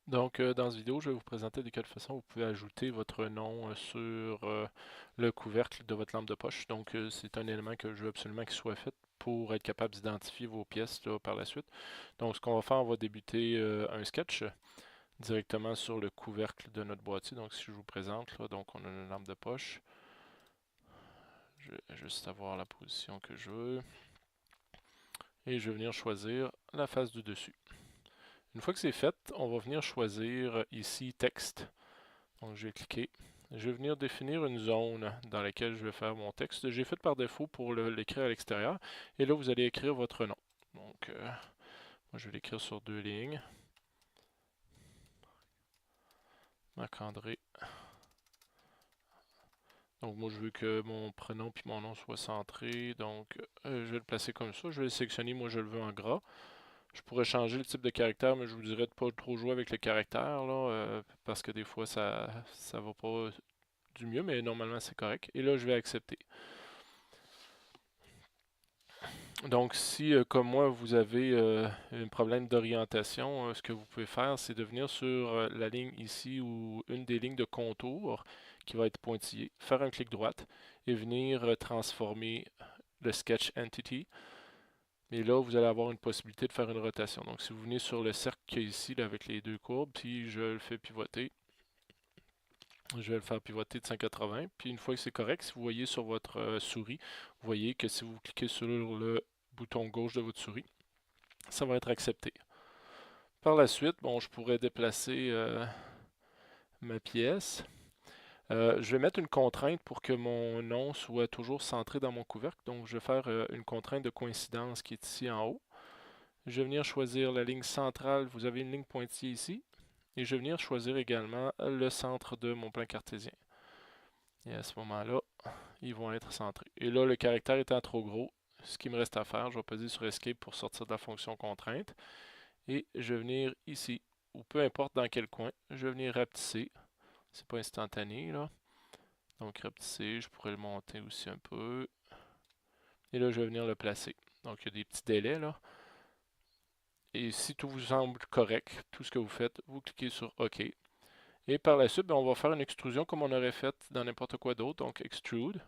Donc, dans cette vidéo, je vais vous présenter de quelle façon vous pouvez ajouter votre nom sur le couvercle de votre lampe de poche. Donc, c'est un élément que je veux absolument qu'il soit fait pour être capable d'identifier vos pièces là, par la suite. Donc, ce qu'on va faire, on va débuter un sketch directement sur le couvercle de notre boîtier. Donc, si je vous présente, là, donc on a une lampe de poche. Je vais juste avoir la position que je veux. Et je vais venir choisir la face du dessus. Une fois que c'est fait, on va venir choisir ici texte. Donc je vais cliquer. Je vais venir définir une zone dans laquelle je vais faire mon texte. J'ai fait par défaut pour l'écrire à l'extérieur. Et là, vous allez écrire votre nom. Donc, moi, je vais l'écrire sur 2 lignes. Marc-André. Donc, moi, je veux que mon prénom puis mon nom soient centrés. Donc, je vais le placer comme ça. Je vais le sélectionner. Moi, je le veux en gras. Je pourrais changer le type de caractère, mais je vous dirais de pas trop jouer avec les caractères, là, parce que des fois, ça va pas du mieux, mais normalement, c'est correct. Et là, je vais accepter. Donc, si, comme moi, vous avez un problème d'orientation, ce que vous pouvez faire, c'est de venir sur la ligne ici ou une des lignes de contour qui va être pointillée, faire un clic droite et venir transformer le Sketch Entity. Et là, vous allez avoir une possibilité de faire une rotation. Donc, si vous venez sur le cercle qui est ici là, avec les deux courbes, puis je le fais pivoter, je vais le faire pivoter de 180. Puis une fois que c'est correct, si vous voyez sur votre souris, vous voyez que si vous cliquez sur le bouton gauche de votre souris, ça va être accepté. Par la suite, bon, je pourrais déplacer ma pièce. Je vais mettre une contrainte pour que mon nom soit toujours centré dans mon couvercle. Donc, je vais faire une contrainte de coïncidence qui est ici en haut. Je vais venir choisir la ligne centrale. Vous avez une ligne pointillée ici. Et je vais venir choisir également le centre de mon plan cartésien. Et à ce moment-là, ils vont être centrés. Et là, le caractère étant trop gros, ce qui me reste à faire, je vais peser sur Escape pour sortir de la fonction contrainte. Et je vais venir ici, ou peu importe dans quel coin, je vais venir rapetisser. C'est pas instantané, là. Donc rapetisser, je pourrais le monter aussi un peu. Et là, je vais venir le placer. Donc il y a des petits délais, là. Et si tout vous semble correct, tout ce que vous faites, vous cliquez sur OK. Et par la suite, ben, on va faire une extrusion comme on aurait fait dans n'importe quoi d'autre. Donc Extrude.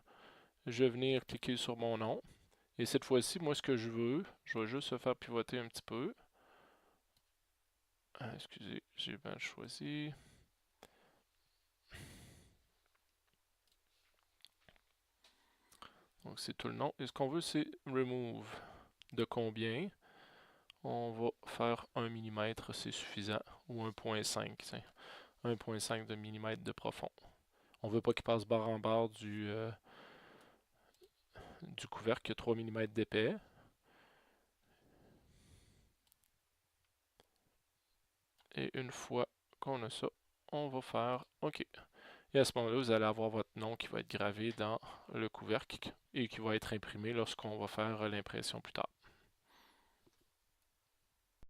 Je vais venir cliquer sur mon nom. Et cette fois-ci, moi, ce que je vais juste se faire pivoter un petit peu. Excusez, j'ai mal choisi. Donc c'est tout le nom. Et ce qu'on veut, c'est remove. De combien? On va faire 1 mm, c'est suffisant. Ou 1,5. 1,5 de millimètre de profond. On veut pas qu'il passe barre en barre du couvercle, 3 mm d'épais. Et une fois qu'on a ça, on va faire OK. Et à ce moment-là, vous allez avoir votre nom qui va être gravé dans le couvercle et qui va être imprimé lorsqu'on va faire l'impression plus tard.